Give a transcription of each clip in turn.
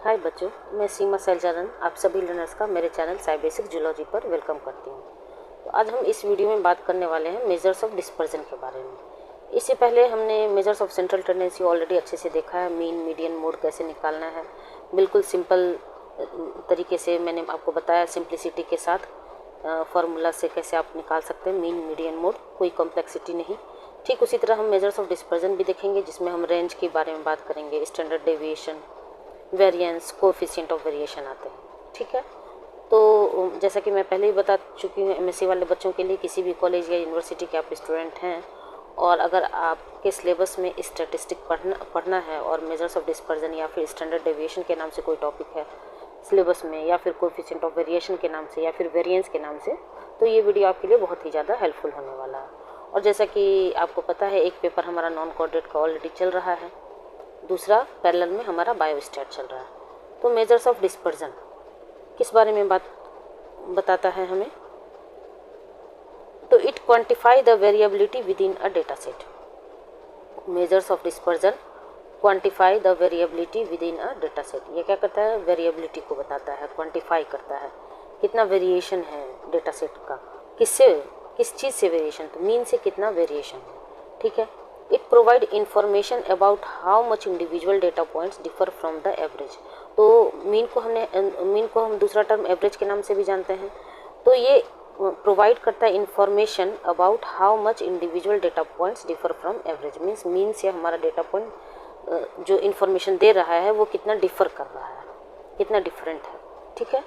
हाय बच्चों, मैं सीमा सैलजानन आप सभी लर्नर्स का मेरे चैनल साई बेसिक जूलॉजी पर वेलकम करती हूँ। तो आज हम इस वीडियो में बात करने वाले हैं मेजर्स ऑफ डिस्पर्जन के बारे में। इससे पहले हमने measures of central tendency already अच्छे से देखा है। मीन, मीडियन, मोड कैसे निकालना है, बिल्कुल सिंपल तरीके से मैंने आपको बताया, सिंप्लिसिटी के साथ फार्मूला से कैसे आप निकाल सकते हैं मीन, मीडियन, मोड, कोई कॉम्प्लेक्सिटी नहीं। ठीक उसी तरह हम मेजर्स ऑफ डिस्पर्जन भी देखेंगे, जिसमें हम रेंज के बारे में बात करेंगे, standard deviation, variance, coefficient of variation आते हैं। ठीक है, तो जैसा कि मैं पहले ही बता चुकी हूँ, एमएससी वाले बच्चों के लिए, किसी भी कॉलेज या यूनिवर्सिटी के आप स्टूडेंट हैं और अगर आपके सिलेबस में स्टैटिस्टिक पढ़ना है और मेजर्स ऑफ डिस्पर्जन या फिर स्टैंडर्ड डेविएशन के नाम से कोई टॉपिक है सिलेबस में, या फिर कोएफिशिएंट ऑफ वेरिएशन के नाम से, या फिर वेरिएंस के नाम से, तो ये वीडियो आपके लिए बहुत ही ज़्यादा हेल्पफुल होने वाला है। और जैसा कि आपको पता है, एक पेपर हमारा नॉन कोऑर्डिनेट का ऑलरेडी चल रहा है, दूसरा पैरेलल में हमारा बायोस्टैट चल रहा है। तो मेजर्स ऑफ डिस्पर्जन किस बारे में बताता है हमें? तो it quantify the variability with in a data set. Measures of dispersion quantify the variability with in a data set. ये क्या करता है? वेरिएबिलिटी को बताता है, क्वांटिफाई करता है, कितना वेरिएशन है डेटा सेट का, किस चीज़ से वेरिएशन, तो मीन से कितना वेरिएशन है। ठीक है, it provide information about how much individual data points differ from the average. तो मीन को हम दूसरा टर्म एवरेज के नाम से भी जानते हैं। तो ये प्रोवाइड करता है information about how much individual data points differ from average. Means mean से हमारा डेटा पॉइंट जो इंफॉर्मेशन दे रहा है वो कितना डिफर कर रहा है, कितना डिफरेंट है। ठीक है,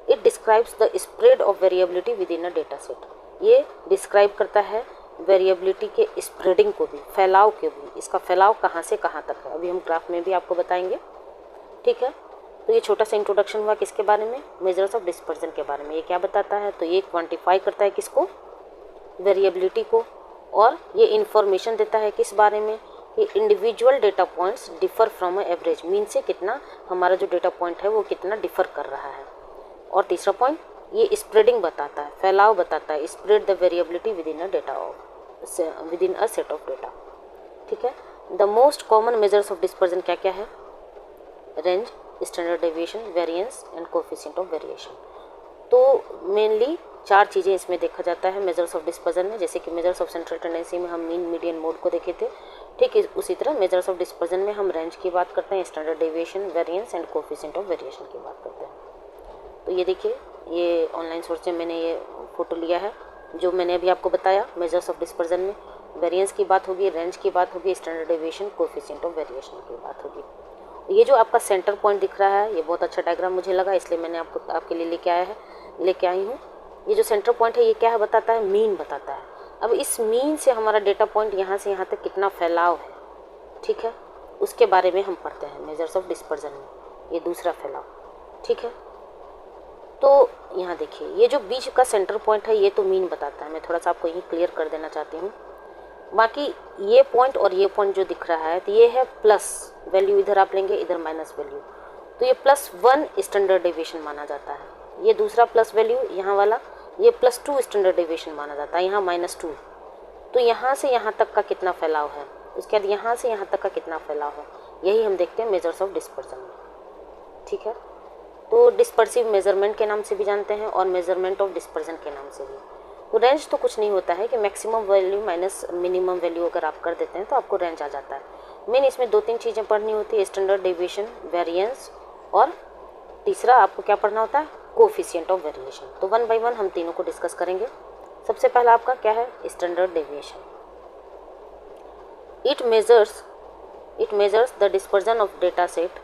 it describes the spread of variability with in a data set. ये डिस्क्राइब करता है वेरिएबिलिटी के स्प्रेडिंग को भी, फैलाव के भी, इसका फैलाव कहाँ से कहाँ तक है, अभी हम ग्राफ में भी आपको बताएंगे। ठीक है, तो ये छोटा सा इंट्रोडक्शन हुआ किसके बारे में? मेजर्स ऑफ डिस्पर्जन के बारे में। ये क्या बताता है? तो ये क्वांटिफाई करता है किसको? वेरिएबिलिटी को। और ये इंफॉर्मेशन देता है किस बारे में? कि individual data points differ from average. Mean से कितना हमारा जो डेटा पॉइंट है वो कितना डिफर कर रहा है। और तीसरा पॉइंट, ये स्प्रेडिंग बताता है, फैलाव बताता है, spread the variability with in a set of data. ठीक है, the most common measures of dispersion क्या क्या है? Range, standard deviation, variance and coefficient of variation. तो मेनली 4 चीज़ें इसमें देखा जाता है मेजर्स ऑफ डिस्पर्जन में। जैसे कि मेजर्स ऑफ सेंट्रल टेंडेंसी में हम मीन, मीडियन, मोड को देखे थे। ठीक उसी तरह मेजर्स ऑफ डिस्पर्जन में हम रेंज की बात करते हैं, standard deviation, variance and coefficient of variation की बात करते हैं। तो ये देखिए, ये ऑनलाइन सोर्स से मैंने ये फ़ोटो लिया है, जो मैंने अभी आपको बताया। मेजर्स ऑफ डिस्पर्जन में वेरिएंस की बात होगी, रेंज की बात होगी, standard deviation, coefficient of variation की बात होगी। ये जो आपका सेंटर पॉइंट दिख रहा है, ये बहुत अच्छा डायग्राम मुझे लगा, इसलिए मैंने आपके लिए लेके आई हूँ। ये जो सेंटर पॉइंट है, ये क्या है बताता है? मीन बताता है। अब इस मीन से हमारा डेटा पॉइंट यहाँ से यहाँ तक कितना फैलाव है, ठीक है, उसके बारे में हम पढ़ते हैं मेजर्स ऑफ डिस्पर्जन में। ये दूसरा फैलाव। ठीक है, तो यहाँ देखिए, ये जो बीच का सेंटर पॉइंट है ये तो मीन बताता है। मैं थोड़ा सा आपको यहीं क्लियर कर देना चाहती हूँ। बाकी ये पॉइंट और ये पॉइंट जो दिख रहा है, तो ये है प्लस वैल्यू, इधर आप लेंगे, इधर माइनस वैल्यू, तो ये +1 स्टैंडर्ड डेविएशन माना जाता है। ये दूसरा प्लस वैल्यू यहाँ वाला, ये +2 स्टैंडर्ड डेविएशन माना जाता है, यहाँ -2। तो यहाँ से यहाँ तक का कितना फैलाव है, उसके बाद यहाँ से यहाँ तक का कितना फैलाव है, यही हम देखते हैं मेजर्स ऑफ डिस्पर्जन में। ठीक है, तो डिस्पर्सिव मेजरमेंट के नाम से भी जानते हैं और मेजरमेंट ऑफ डिस्पर्जन के नाम से भी। तो रेंज तो कुछ नहीं होता है कि maximum value minus minimum value अगर आप कर देते हैं तो आपको रेंज आ जाता है। मेन इसमें 2-3 चीज़ें पढ़नी होती है, स्टैंडर्ड डेविएशन, वेरिएंस, और तीसरा आपको क्या पढ़ना होता है? Coefficient of variation. तो 1 बाय 1 हम तीनों को डिस्कस करेंगे। सबसे पहला आपका क्या है? Standard deviation. It measures the dispersion of data set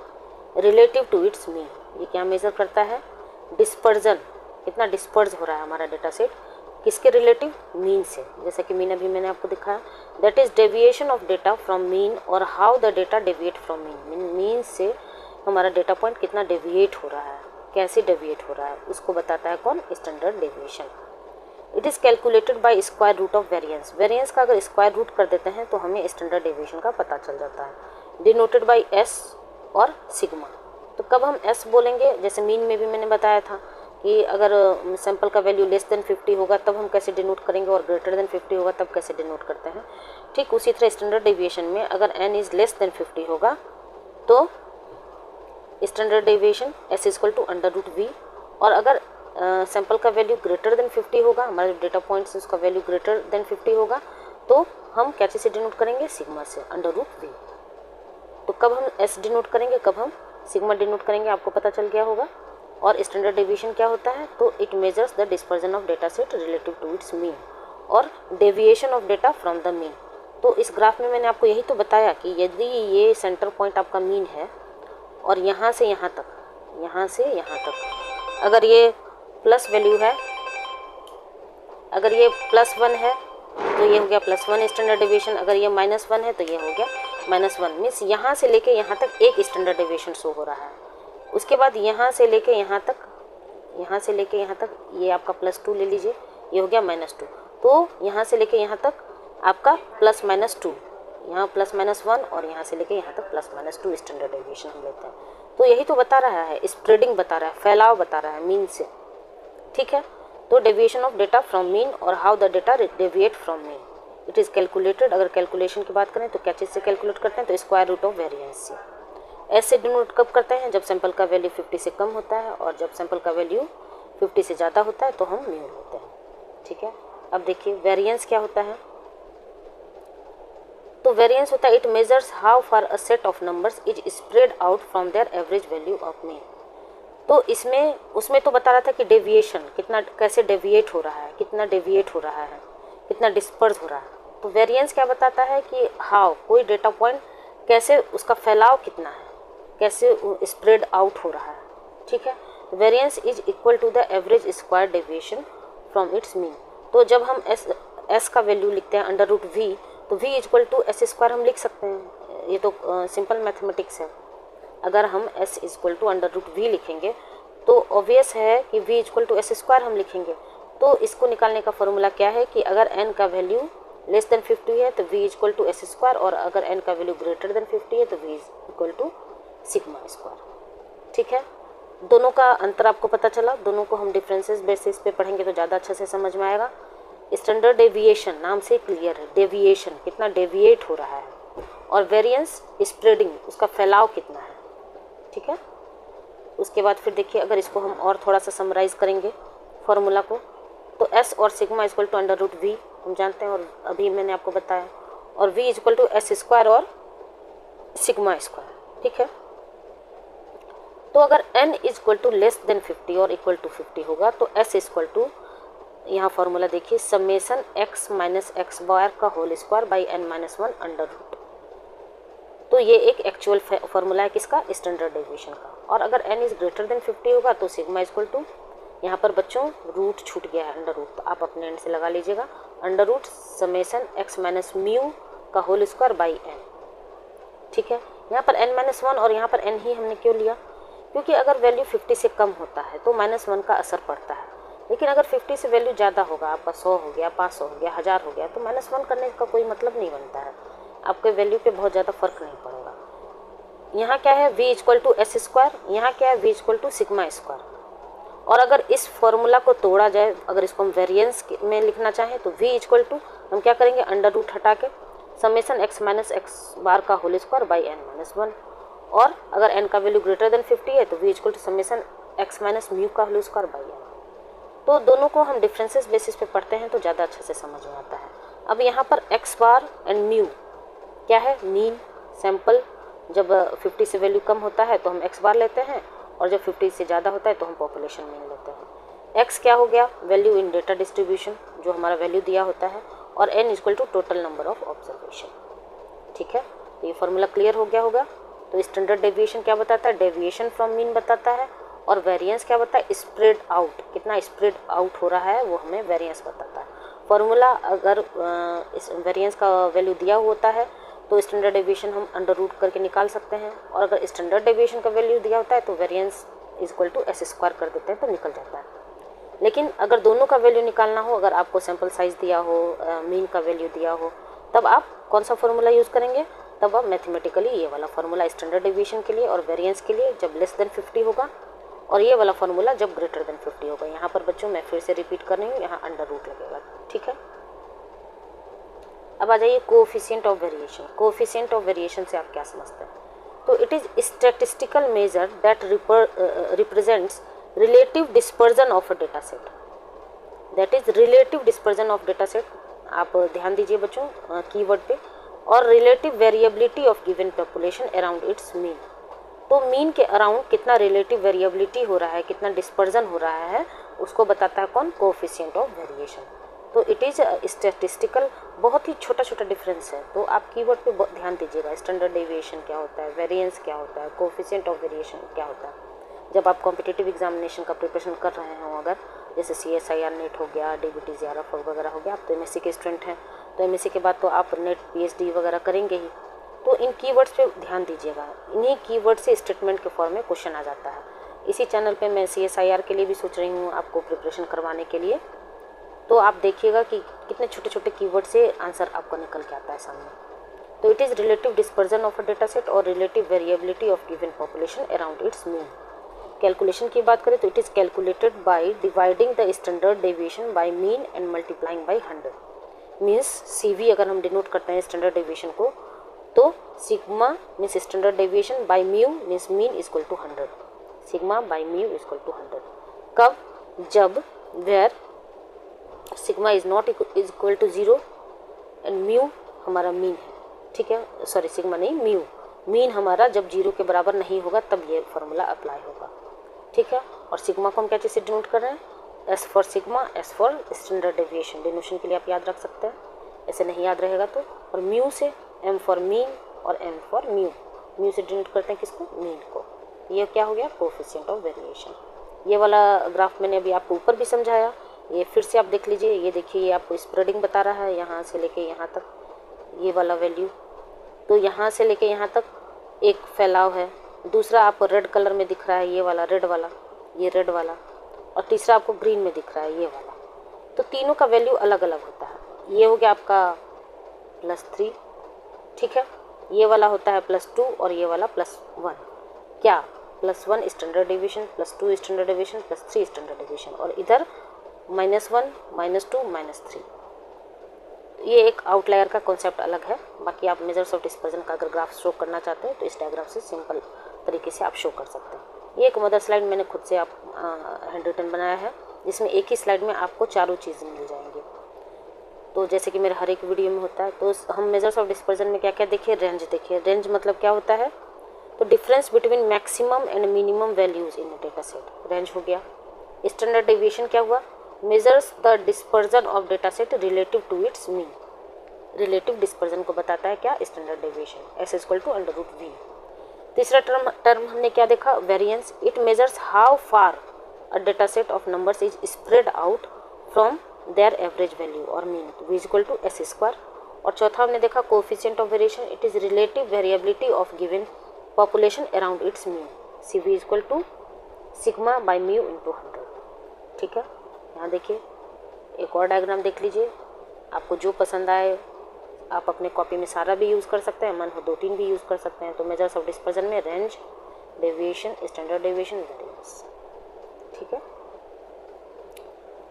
relative to its mean. ये क्या मेजर करता है? डिस्पर्जन, कितना डिस्पर्ज हो रहा है हमारा डेटा सेट, किसके रिलेटिव? मीन से। जैसा कि मीन अभी मैंने आपको दिखाया, that is deviation of data from mean और how the data deviate from mean. Mean से हमारा डेटा पॉइंट कितना डेविएट हो रहा है, कैसे डेविएट हो रहा है, उसको बताता है कौन? Standard deviation. It is calculated by square root of variance. Variance का अगर स्क्वायर रूट कर देते हैं तो हमें स्टैंडर्ड डेविएशन का पता चल जाता है। डिनोटेड बाय एस और सिग्मा। तो कब हम एस बोलेंगे? जैसे मीन में भी मैंने बताया था कि अगर सैंपल का वैल्यू लेस देन 50 होगा तब हम कैसे डिनोट करेंगे, और ग्रेटर देन 50 होगा तब कैसे डिनोट करते हैं। ठीक उसी तरह स्टैंडर्ड डेविएशन में अगर n इज़ लेस देन 50 होगा तो standard deviation s equal to √v। और अगर सैंपल का वैल्यू ग्रेटर देन 50 होगा, हमारा जो डेटा पॉइंट है उसका वैल्यू ग्रेटर देन 50 होगा, तो हम क्या चीज़ से डिनोट करेंगे, सिग्मा से, √v। तो कब हम s डिनोट करेंगे, कब हम सिग्मा डिनोट करेंगे, आपको पता चल गया होगा। और स्टैंडर्ड डेविएशन क्या होता है, तो it measures the dispersion of data set relative to its mean और deviation of data from the mean. तो इस ग्राफ में मैंने आपको यही तो बताया कि यदि ये सेंटर पॉइंट आपका मीन है और यहाँ से यहाँ तक, यहाँ से यहाँ तक अगर ये प्लस वैल्यू है, अगर ये +1 है तो ये हो गया +1 स्टैंडर्ड डेविएशन, अगर ये -1 है तो ये हो गया -1। मीन्स यहाँ से लेके यहाँ तक एक स्टैंडर्ड डेविएशन शो हो रहा है। उसके बाद यहाँ से लेके यहाँ तक, यहाँ से लेके यहाँ तक ये आपका +2 ले लीजिए, ये हो गया -2। तो यहाँ से लेके यहाँ तक आपका +-2, यहाँ +-1 और यहाँ से लेके यहाँ तक +-2 स्टैंडर्ड डेविएशन हम लेते हैं। तो यही तो बता रहा है, स्प्रेडिंग बता रहा है, फैलाव बता रहा है मीन से, ठीक है। तो deviation of data from mean और how the data deviate from mean, it is calculated. अगर कैलकुलेशन की बात करें तो क्या चीज़ से कैलकुलेट करते हैं, तो स्क्वायर रूट ऑफ वेरिएंस से। ऐसे डिनोट कब करते हैं, जब सैंपल का वैल्यू 50 से कम होता है, और जब सैंपल का वैल्यू 50 से ज़्यादा होता है तो हम म्यूल होते हैं, ठीक है। अब देखिए वेरिएंस क्या होता है। तो वेरिएंस होता है, it measures how far a set of numbers is spread out from their average value of mean. तो इसमें उसमें तो बता रहा था कि डेविएशन कितना, कैसे डेविएट हो रहा है, कितना डेविएट हो रहा है, कितना डिस्पर्स हो रहा है। तो वेरिएंस क्या बताता है कि हाउ, कोई डेटा पॉइंट कैसे उसका फैलाव कितना है, कैसे स्प्रेड आउट हो रहा है, ठीक है। Variance is equal to the average square deviation from its mean. तो जब हम s का वैल्यू लिखते हैं √v, तो v equal to s square हम लिख सकते हैं, ये तो सिंपल मैथमेटिक्स है। अगर हम s इक्वल टू √v लिखेंगे तो ऑब्वियस है कि v equal to s square हम लिखेंगे। तो इसको निकालने का फॉर्मूला क्या है कि अगर n का वैल्यू लेस देन 50 है तो v equal to s square, और अगर n का वैल्यू ग्रेटर देन 50 है तो v equal to sigma square, ठीक है। दोनों का अंतर आपको पता चला, दोनों को हम डिफरेंसेस बेसिस पे पढ़ेंगे तो ज़्यादा अच्छे से समझ में आएगा। स्टैंडर्ड डेविएशन नाम से क्लियर है, डेविएशन कितना डेविएट हो रहा है, और वेरिएंस स्प्रेडिंग उसका फैलाव कितना है, ठीक है। उसके बाद फिर देखिए, अगर इसको हम और थोड़ा सा समराइज़ करेंगे फॉर्मूला को, तो s और सिग्मा इक्वल टू √v हम जानते हैं, और अभी मैंने आपको बताया, और v equal to s square और सिग्मा स्क्वायर, ठीक है। तो अगर n equal to less than 50 और इक्वल टू 50 होगा तो s इक्वल टू, यहाँ फॉर्मूला देखिए, summation x minus x bar का whole square by n-1 under root. तो ये एक एक्चुअल फॉर्मूला है किसका, स्टैंडर्ड डेविएशन का। और अगर n इज ग्रेटर देन 50 होगा तो सिग्मा इक्वल टू, यहाँ पर बच्चों रूट छूट गया है, अंडर रूट, तो आप अपने एंड से लगा लीजिएगा, under root summation x minus mu का होल स्क्वायर बाई n, ठीक है। यहाँ पर n-1 और यहाँ पर n ही हमने क्यों लिया, क्योंकि अगर वैल्यू 50 से कम होता है तो -1 का असर पड़ता है, लेकिन अगर 50 से वैल्यू ज़्यादा होगा, आपका 100 हो गया, 500 हो गया, 1000 हो गया, तो -1 करने का कोई मतलब नहीं बनता है, आपके वैल्यू पे बहुत ज़्यादा फर्क नहीं पड़ेगा। यहाँ क्या है, v equal to s square, यहाँ क्या है, v equal to sigma square. और अगर इस फॉर्मूला को तोड़ा जाए, अगर इसको हम वेरिएंस में लिखना चाहें तो v इक्वल टू हम क्या करेंगे, अंडर रूट हटा के summation x minus x bar का होल स्क्वायर बाई n-1, और अगर n का वैल्यू ग्रेटर देन 50 है तो v equal to summation x minus mu का होल स्क्वायर बाई n। तो दोनों को हम डिफरेंसेस बेसिस पे पढ़ते हैं तो ज़्यादा अच्छे से समझ में आता है। अब यहाँ पर x बार एंड म्यू क्या है, मीन सैंपल, जब 50 से वैल्यू कम होता है तो हम x बार लेते हैं, और जब 50 से ज़्यादा होता है तो हम पॉपुलेशन मीन लेते हैं। x क्या हो गया, वैल्यू इन डेटा डिस्ट्रीब्यूशन, जो हमारा वैल्यू दिया होता है, और n equal to total number of observation, ठीक है। तो ये फॉर्मूला क्लियर हो गया होगा। तो स्टैंडर्ड डेविएशन क्या बताता है, डेविएशन फ्रॉम मीन बताता है, और वेरिएंस क्या बताता है, स्प्रेड आउट, कितना स्प्रेड आउट हो रहा है वो हमें वेरिएंस बताता है। फॉर्मूला अगर इस वेरिएंस का वैल्यू दिया होता है तो स्टैंडर्ड डेविएशन हम अंडर रूट करके निकाल सकते हैं, और अगर स्टैंडर्ड डेविएशन का वैल्यू दिया होता है तो variance equal to s square कर देते हैं तो निकल जाता है। लेकिन अगर दोनों का वैल्यू निकालना हो, अगर आपको सैंपल साइज दिया हो, मीन का वैल्यू दिया हो, तब आप कौन सा फॉर्मूला यूज़ करेंगे, तब आप मैथमेटिकली ये वाला फॉर्मूला स्टैंडर्ड डेविएशन के लिए और वेरिएंस के लिए जब लेस देन 50 होगा, और ये वाला फॉर्मूला जब ग्रेटर देन 50 होगा। यहाँ पर बच्चों मैं फिर से रिपीट कर रही हूँ, यहाँ अंडर रूट लगेगा, ठीक है। अब आ जाइए coefficient of variation. Coefficient of variation से आप क्या समझते हैं, तो it is statistical measure that represents relative dispersion of a data set, that is relative dispersion of data set. आप ध्यान दीजिए बच्चों कीवर्ड पे, और relative variability of given population around its mean. तो मीन के अराउंड कितना रिलेटिव वेरिएबिलिटी हो रहा है, कितना डिस्पर्जन हो रहा है, उसको बताता है कौन, कोएफिशिएंट ऑफ वेरिएशन। तो इट इज़ स्टैटिस्टिकल, बहुत ही छोटा छोटा डिफरेंस है। तो आप कीवर्ड पे ध्यान दीजिएगा, स्टैंडर्ड डेविएशन क्या होता है, वेरिएंस क्या होता है, कोएफिशिएंट ऑफ वेरिएशन क्या होता है। जब आप कॉम्पिटिटिव एग्जामिनेशन का प्रिपरेशन कर रहे हो, अगर जैसे CSIR नेट हो गया, DBT JRF वगैरह हो गया, आप तो MSc के स्टूडेंट हैं, तो MSc के बाद तो आप नेट PhD वगैरह करेंगे ही। तो इन कीवर्ड्स पे ध्यान दीजिएगा, इन्हीं कीवर्ड से स्टेटमेंट के फॉर्म में क्वेश्चन आ जाता है। इसी चैनल पे मैं CSIR के लिए भी सोच रही हूँ आपको प्रिपरेशन करवाने के लिए, तो आप देखिएगा कि कितने छोटे छोटे कीवर्ड से आंसर आपको निकल के आता है सामने। तो it is relative dispersion of a data set और relative variability of given population around its mean. Calculation की बात करें तो it is calculated by dividing the standard deviation by mean and multiplying by 100। Means CV अगर हम denote करते हैं standard deviation को, तो sigma means standard deviation by mu means mean is equal to 100, sigma by mu is equal to 100। कब, जब where sigma is not equal to 0 and mu हमारा mean है, ठीक है, सॉरी सिग्मा नहीं म्यू, मीन हमारा जब 0 के बराबर नहीं होगा तब ये फार्मूला अप्लाई होगा, ठीक है। और सिग्मा को हम क्या चीज़ से डिनोट कर रहे हैं, S for sigma, S for standard deviation. डिनोशन के लिए आप याद रख सकते हैं, ऐसे नहीं याद रहेगा तो। और म्यू से M फॉर मीन और M फॉर म्यू, म्यू से डिनोट करते हैं किसको, मीन को। ये क्या हो गया, कोएफिशिएंट ऑफ वेरिएशन। ये वाला ग्राफ मैंने अभी आपको ऊपर भी समझाया, ये फिर से आप देख लीजिए। ये देखिए, ये आपको स्प्रेडिंग बता रहा है यहाँ से लेके यहाँ तक, ये वाला वैल्यू। तो यहाँ से लेके यहाँ तक एक फैलाव है, दूसरा आपको रेड कलर में दिख रहा है, ये वाला रेड वाला, ये रेड वाला, और तीसरा आपको ग्रीन में दिख रहा है, ये वाला। तो तीनों का वैल्यू अलग अलग होता है। ये हो गया आपका +3, ठीक है, ये वाला होता है +2 और ये वाला +1। क्या, +1 standard deviation, +2 standard deviation, +3 standard deviation, और इधर -1 -2 -3। ये एक आउटलायर का कॉन्सेप्ट अलग है। बाकी आप मेजर्स ऑफ डिस्पर्जन का अगर ग्राफ शो करना चाहते हैं तो इस डायग्राम से सिंपल तरीके से आप शो कर सकते हैं। ये एक मदर स्लाइड मैंने खुद से आप हैंड रिटन बनाया है, जिसमें एक ही स्लाइड में आपको चारों चीज़ें मिल जाएंगी। तो जैसे कि मेरे हर एक वीडियो में होता है, तो हम मेजर्स ऑफ डिस्पर्जन में क्या क्या देखिए, रेंज देखिए। रेंज मतलब क्या होता है, तो difference between maximum and minimum values in data set, range हो गया। स्टैंडर्ड डेविएशन क्या हुआ, measures the dispersion of data set relative to its mean. Relative dispersion को बताता है क्या, स्टैंडर्ड डेविएशन, S = √V। तीसरा टर्म हमने क्या देखा, variance. It measures how far a data set of numbers is spread out from their average value और mean, V = S²। और चौथा हमने देखा coefficient of variation. It is relative variability of given population around its mean, CV = sigma by mu × 100, ठीक है। यहाँ देखिए, एक और डायग्राम देख लीजिए, आपको जो पसंद आए आप अपने कॉपी में सारा भी यूज़ कर सकते हैं, मन हो 2-3 भी यूज़ कर सकते हैं। तो मेजर्स ऑफ डिस्पर्जन में range, deviation, standard deviation, variance, ठीक है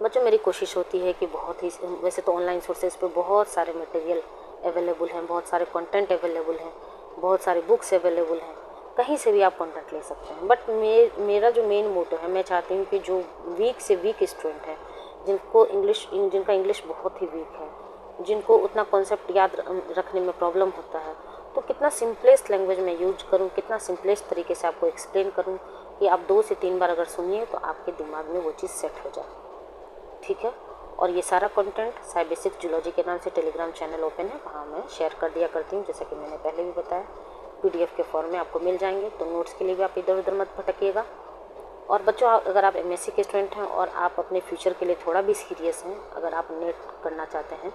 बच्चों। मेरी कोशिश होती है कि बहुत ही, वैसे तो ऑनलाइन सोर्सेज पे बहुत सारे मटेरियल अवेलेबल हैं, बहुत सारे कंटेंट अवेलेबल हैं, बहुत सारे बुक्स अवेलेबल हैं, कहीं से भी आप कंटेंट ले सकते हैं। बट मेरा जो मेन मोटो है, मैं चाहती हूँ कि जो वीक से वीक स्टूडेंट हैं, जिनका इंग्लिश बहुत ही वीक है, जिनको उतना कॉन्सेप्ट याद रखने में प्रॉब्लम होता है, तो कितना सिंपलेस्ट लैंग्वेज में यूज करूँ, कितना सिंपलेस्ट तरीके से आपको एक्सप्लेन करूँ कि आप 2 से 3 बार अगर सुनिए तो आपके दिमाग में वो चीज़ सेट हो जाए, ठीक है। और ये सारा कंटेंट साइबेसिक जूलॉजी के नाम से टेलीग्राम चैनल ओपन है, वहाँ मैं शेयर कर दिया करती हूँ, जैसा कि मैंने पहले भी बताया। PDF के फॉर्म में आपको मिल जाएंगे, तो नोट्स के लिए भी आप इधर उधर मत भटकिएगा। और बच्चों, अगर आप MSc के स्टूडेंट हैं और आप अपने फ्यूचर के लिए थोड़ा भी सीरियस हैं, अगर आप नेट करना चाहते हैं,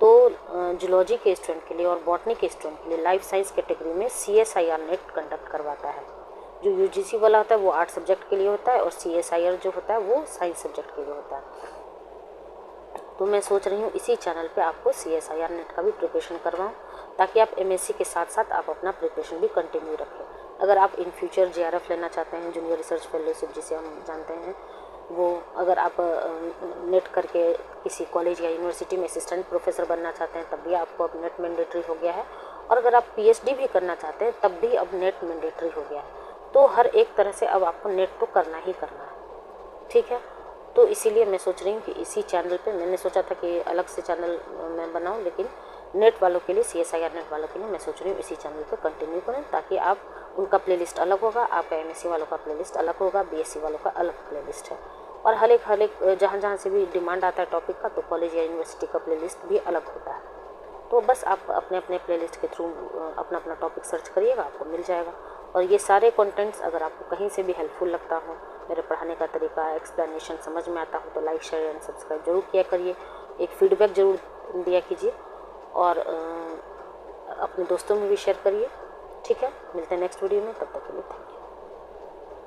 तो जूलॉजी के स्टूडेंट के लिए और बॉटनी के स्टूडेंट के लिए लाइफ साइंस कैटेगरी में CSIR नेट कंडक्ट करवाता है। जो UGC वाला होता है वो 8 सब्जेक्ट के लिए होता है, और CSIR जो होता है वो साइंस सब्जेक्ट के लिए होता है। तो मैं सोच रही हूँ इसी चैनल पे आपको CSIR नेट का भी प्रिपरेशन करवाऊँ, ताकि आप MSc के साथ साथ आप अपना प्रिपरेशन भी कंटिन्यू रखें। अगर आप इन फ्यूचर JRF लेना चाहते हैं, जूनियर रिसर्च फेलोशिप जिसे हम जानते हैं, वो अगर आप नेट करके किसी कॉलेज या यूनिवर्सिटी में असिस्टेंट प्रोफेसर बनना चाहते हैं, तब भी आपको अब नेट मैंडेटरी हो गया है। और अगर आप पीएचडी भी करना चाहते हैं तब भी अब नेट मैंडेटरी हो गया है। तो हर एक तरह से अब आपको नेट तो करना ही करना है, ठीक है। तो इसीलिए मैं सोच रही हूँ कि इसी चैनल पे, मैंने सोचा था कि अलग से चैनल मैं बनाऊँ, लेकिन नेट वालों के लिए, CSIR नेट वालों के लिए मैं सोच रही हूँ इसी चैनल पे कंटिन्यू करें, ताकि आप, उनका प्लेलिस्ट अलग होगा, आपका MSc वालों का प्लेलिस्ट अलग होगा, BSc वालों का अलग प्लेलिस्ट है। और हर एक जहाँ जहाँ से भी डिमांड आता है टॉपिक का, तो कॉलेज या यूनिवर्सिटी का प्लेलिस्ट भी अलग होता है। तो बस आप अपने अपने प्लेलिस्ट के थ्रू अपना अपना टॉपिक सर्च करिएगा, आपको मिल जाएगा। और ये सारे कंटेंट्स अगर आपको कहीं से भी हेल्पफुल लगता हो, मेरे पढ़ाने का तरीका, एक्सप्लेनेशन समझ में आता हो, तो लाइक, शेयर एंड सब्सक्राइब जरूर किया करिए। एक फीडबैक ज़रूर दिया कीजिए और अपने दोस्तों में भी शेयर करिए, ठीक है। मिलते हैं नेक्स्ट वीडियो में, तब तक के लिए थैंक यू।